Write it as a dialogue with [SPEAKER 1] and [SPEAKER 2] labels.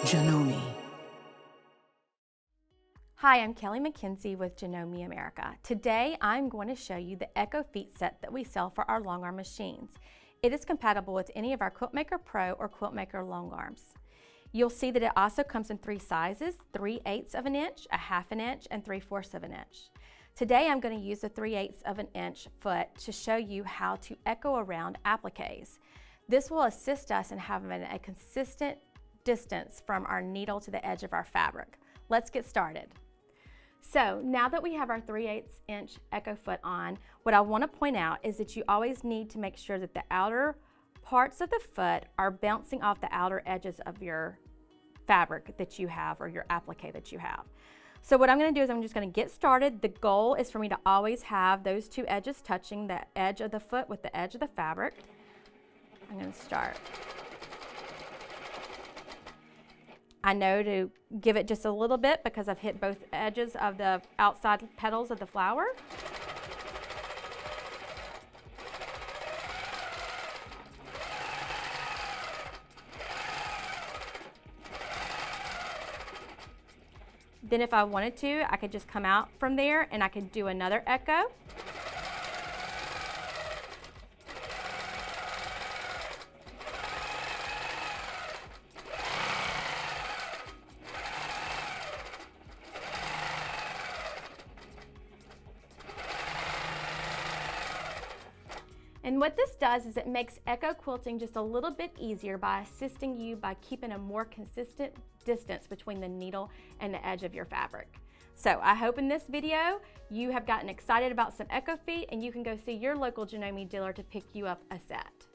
[SPEAKER 1] Janome.
[SPEAKER 2] Hi, I'm Kelly McKenzie with Janome America. Today I'm going to show you the Echo Feet set that we sell for our long arm machines. It is compatible with any of our Quiltmaker Pro or Quiltmaker long arms. You'll see that it also comes in 3 sizes, 3/8 of an inch, a 1/2 inch, and 3/4 of an inch. Today I'm going to use the 3/8 of an inch foot to show you how to echo around appliques. This will assist us in having a consistent distance from our needle to the edge of our fabric. Let's get started. So now that we have our 3/8 inch echo foot on, what I want to point out is that you always need to make sure that the outer parts of the foot are bouncing off the outer edges of your fabric that you have or your applique that you have. So what I'm going to do is I'm just going to get started. The goal is for me to always have those 2 edges touching, the edge of the foot with the edge of the fabric. I'm going to start. I know to give it just a little bit because I've hit both edges of the outside petals of the flower. Then if I wanted to, I could just come out from there and I could do another echo. And what this does is it makes echo quilting just a little bit easier by assisting you by keeping a more consistent distance between the needle and the edge of your fabric. So I hope in this video you have gotten excited about some echo feet and you can go see your local Janome dealer to pick you up a set.